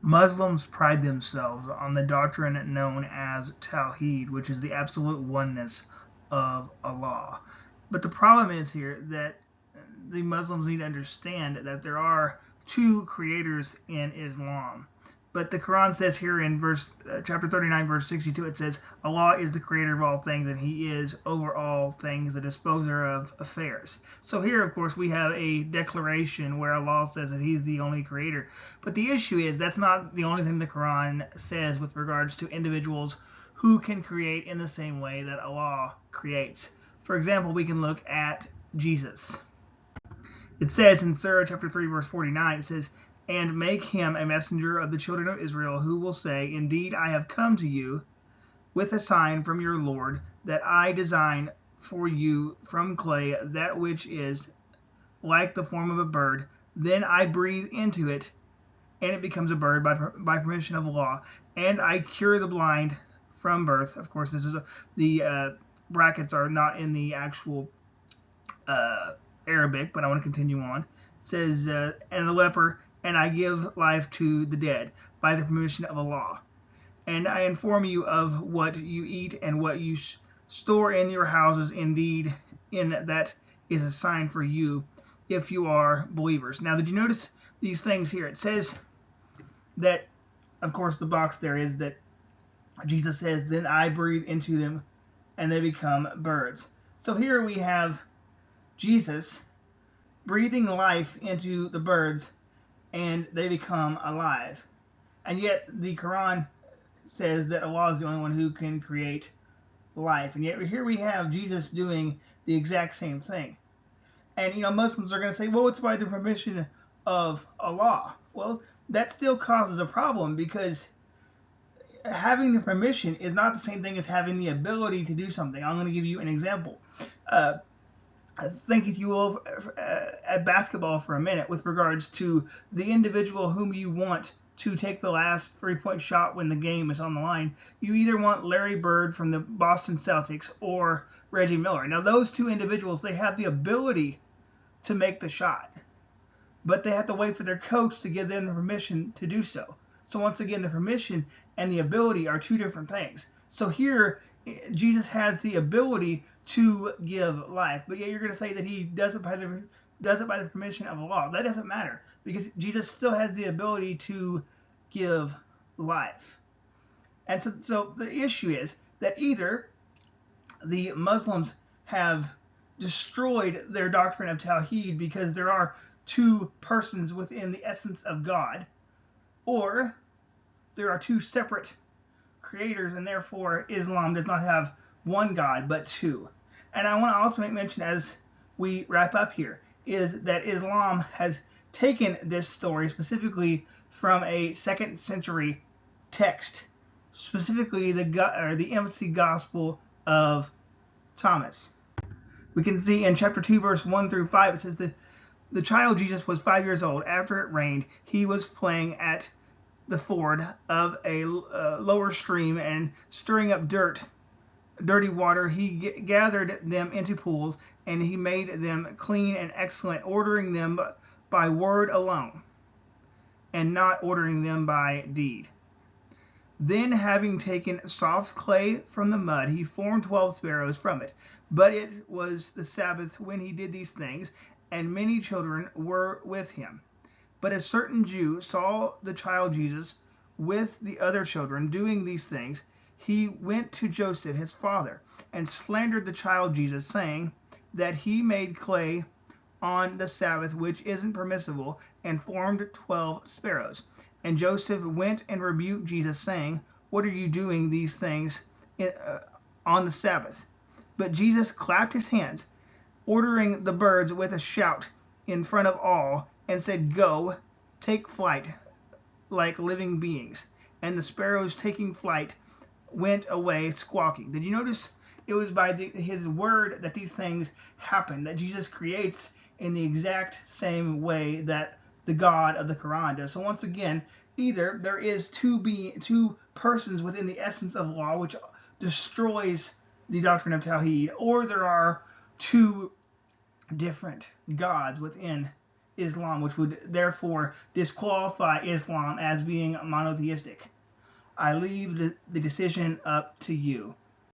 Muslims pride themselves on the doctrine known as tawhid, which is the absolute oneness of Allah. But the problem is here that the Muslims need to understand that there are two creators in Islam. But the Quran says here in chapter 39, verse 62, it says, Allah is the creator of all things, and he is over all things the disposer of affairs. So here, of course, we have a declaration where Allah says that he's the only creator. But the issue is that's not the only thing the Quran says with regards to individuals who can create in the same way that Allah creates. For example, we can look at Jesus. It says in Surah chapter 3, verse 49, it says, and make him a messenger of the children of Israel, who will say, indeed, I have come to you with a sign from your Lord, that I design for you from clay that which is like the form of a bird. Then I breathe into it, and it becomes a bird by permission of Allah. And I cure the blind from birth. Of course, this is the brackets are not in the actual Arabic, but I want to continue on. It says, and the leper, and I give life to the dead by the permission of Allah. And I inform you of what you eat and what you store in your houses. Indeed, in that is a sign for you if you are believers. Now, did you notice these things here? It says that, of course, the box there is that Jesus says, then I breathe into them and they become birds. So here we have Jesus breathing life into the birds and they become alive. And yet the Quran says that Allah is the only one who can create life. And yet here we have Jesus doing the exact same thing. And, Muslims are going to say, well, it's by the permission of Allah. Well, that still causes a problem, because having the permission is not the same thing as having the ability to do something. I'm going to give you an example. Think if you will at basketball for a minute with regards to the individual whom you want to take the last three-point shot when the game is on the line. You either want Larry Bird from the Boston Celtics or Reggie Miller. Now, those two individuals, they have the ability to make the shot, but they have to wait for their coach to give them the permission to do so. So once again, the permission and the ability are two different things. So here, Jesus has the ability to give life, but yet you're going to say that he does it by the permission of Allah. That doesn't matter, because Jesus still has the ability to give life. And so the issue is that either the Muslims have destroyed their doctrine of tawhid because there are two persons within the essence of God, or there are two separate creators, and therefore Islam does not have one God but two. And I want to also make mention, as we wrap up here, is that Islam has taken this story specifically from a 2nd century text, specifically the Infancy Gospel of Thomas. We can see in chapter 2, verse 1 through 5, it says that the child Jesus was 5 years old. After it rained, he was playing at the ford of a lower stream, and stirring up dirty water, he gathered them into pools, and he made them clean and excellent, ordering them by word alone, and not ordering them by deed. Then, having taken soft clay from the mud, he formed 12 sparrows from it. But it was the Sabbath when he did these things, and many children were with him. But a certain Jew saw the child Jesus with the other children doing these things. He went to Joseph, his father, and slandered the child Jesus, saying that he made clay on the Sabbath, which isn't permissible, and formed 12 sparrows. And Joseph went and rebuked Jesus, saying, what are you doing these things on the Sabbath? But Jesus clapped his hands, ordering the birds with a shout in front of all, and said, go, take flight like living beings. And the sparrows, taking flight, went away squawking. Did you notice? It was by his word that these things happened, that Jesus creates in the exact same way that the God of the Quran does. So once again, either there is two persons within the essence of law, which destroys the doctrine of tawhid, or there are two different gods within Islam, which would therefore disqualify Islam as being monotheistic. I leave the decision up to you.